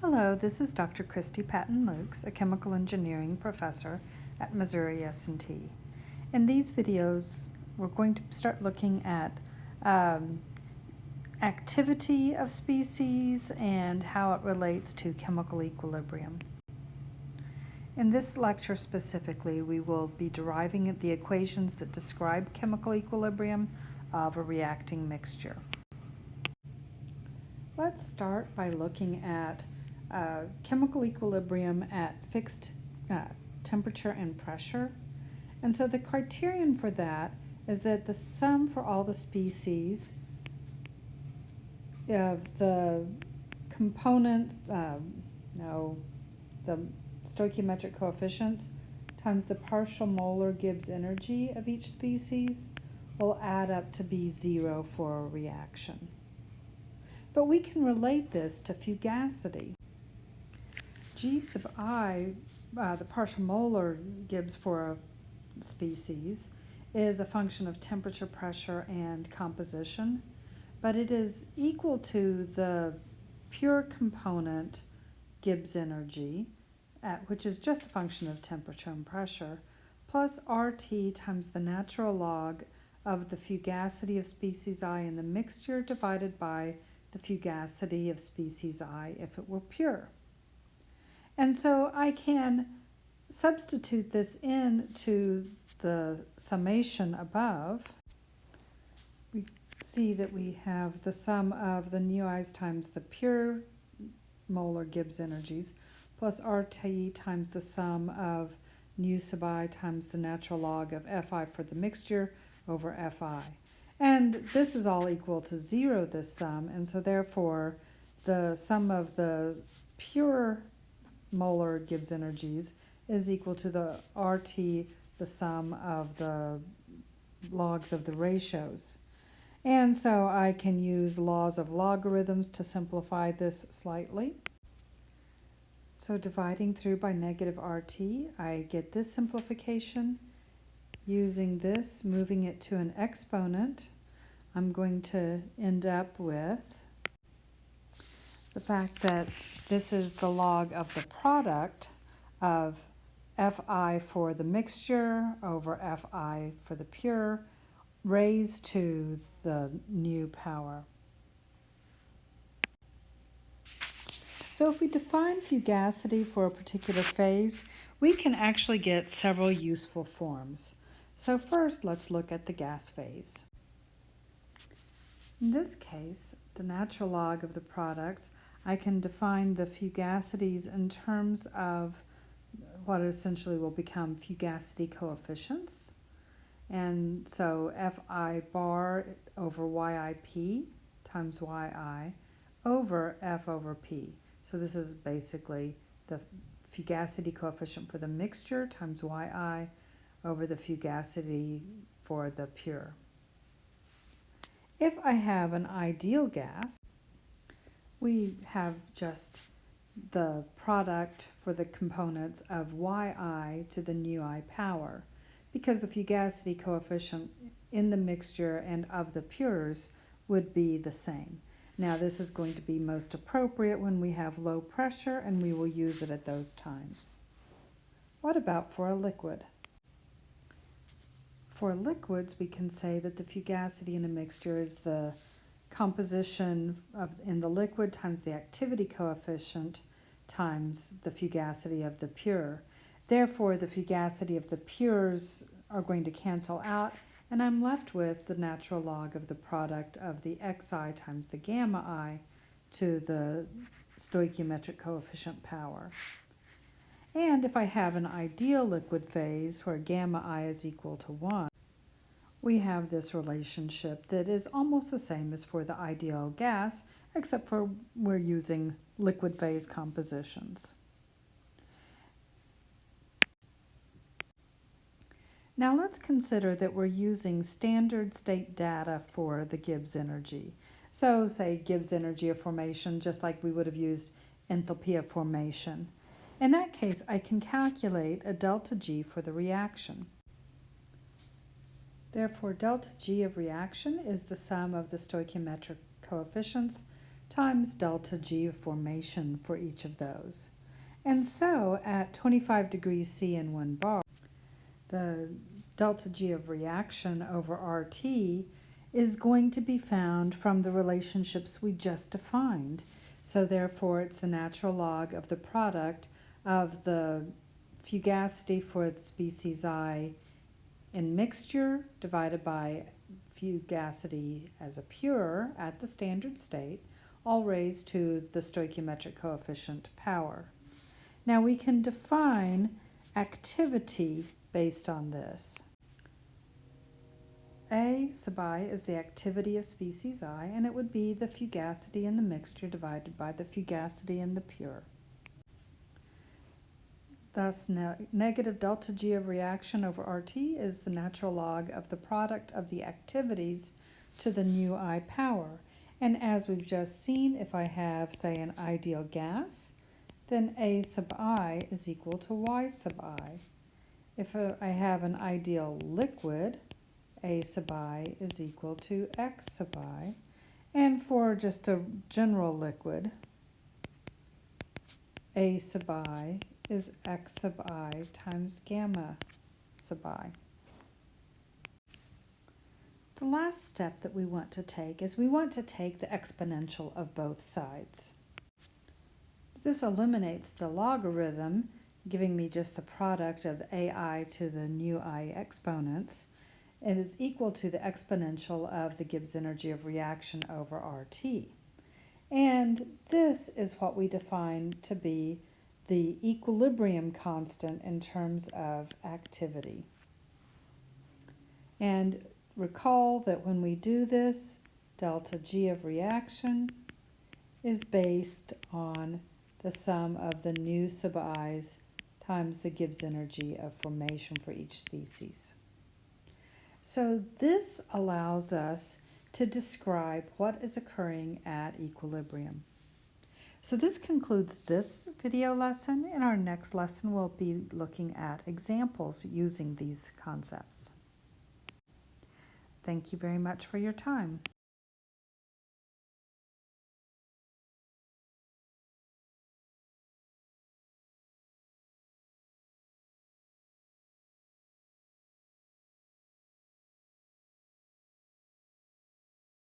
Hello, this is Dr. Christy Patton-Lukes, a chemical engineering professor at Missouri S&T. In these videos, we're going to start looking at activity of species and how it relates to chemical equilibrium. In this lecture specifically, we will be deriving the equations that describe chemical equilibrium of a reacting mixture. Let's start by looking at chemical equilibrium at fixed temperature and pressure. And so the criterion for that is that the sum for all the species of the component, the stoichiometric coefficients times the partial molar Gibbs energy of each species will add up to be 0 for a reaction. But we can relate this to fugacity. G sub I, the partial molar Gibbs for a species, is a function of temperature, pressure, and composition, but it is equal to the pure component Gibbs energy, which is just a function of temperature and pressure, plus RT times the natural log of the fugacity of species I in the mixture divided by the fugacity of species I if it were pure. And so I can substitute this into the summation above. We see that we have the sum of the nu i's times the pure molar Gibbs energies plus RT times the sum of nu sub I times the natural log of Fi for the mixture over Fi. And this is all equal to 0, this sum, and so therefore the sum of the pure molar Gibbs energies is equal to the RT, the sum of the logs of the ratios. And so I can use laws of logarithms to simplify this slightly. So dividing through by negative RT, I get this simplification. Using this, moving it to an exponent, I'm going to end up with the fact that this is the log of the product of Fi for the mixture over Fi for the pure raised to the nu power. So if we define fugacity for a particular phase, we can actually get several useful forms. So first, let's look at the gas phase. In this case, the natural log of the products, I can define the fugacities in terms of what essentially will become fugacity coefficients. And so Fi bar over Yip times Yi over F over P. So this is basically the fugacity coefficient for the mixture times Yi over the fugacity for the pure. If I have an ideal gas, we have just the product for the components of Yi to the nu I power, because the fugacity coefficient in the mixture and of the pures would be the same. Now this is going to be most appropriate when we have low pressure, and we will use it at those times. What about for a liquid? For liquids, we can say that the fugacity in a mixture is the composition in the liquid times the activity coefficient times the fugacity of the pure. Therefore, the fugacity of the pures are going to cancel out, and I'm left with the natural log of the product of the xi times the gamma I to the stoichiometric coefficient power. And if I have an ideal liquid phase where gamma I is equal to 1, we have this relationship that is almost the same as for the ideal gas, except for we're using liquid phase compositions. Now let's consider that we're using standard state data for the Gibbs energy. So say Gibbs energy of formation, just like we would have used enthalpy of formation. In that case, I can calculate a delta G for the reaction. Therefore, delta G of reaction is the sum of the stoichiometric coefficients times delta G of formation for each of those. And so at 25 degrees C in 1 bar, the delta G of reaction over RT is going to be found from the relationships we just defined. So therefore, it's the natural log of the product of the fugacity for the species I in mixture divided by fugacity as a pure at the standard state, all raised to the stoichiometric coefficient power. Now we can define activity based on this. A sub I is the activity of species I, and it would be the fugacity in the mixture divided by the fugacity in the pure. Thus, negative delta G of reaction over RT is the natural log of the product of the activities to the nu I power. And as we've just seen, if I have, say, an ideal gas, then A sub I is equal to Y sub I. If I have an ideal liquid, A sub I is equal to X sub I. And for just a general liquid, A sub I is X sub I times gamma sub I. The last step that we want to take is we want to take the exponential of both sides. This eliminates the logarithm, giving me just the product of AI to the nu I exponents. It is equal to the exponential of the Gibbs energy of reaction over RT. And this is what we define to be the equilibrium constant in terms of activity. And recall that when we do this, delta G of reaction is based on the sum of the nu sub i's times the Gibbs energy of formation for each species. So this allows us to describe what is occurring at equilibrium. So this concludes this video lesson. In our next lesson, we'll be looking at examples using these concepts. Thank you very much for your time.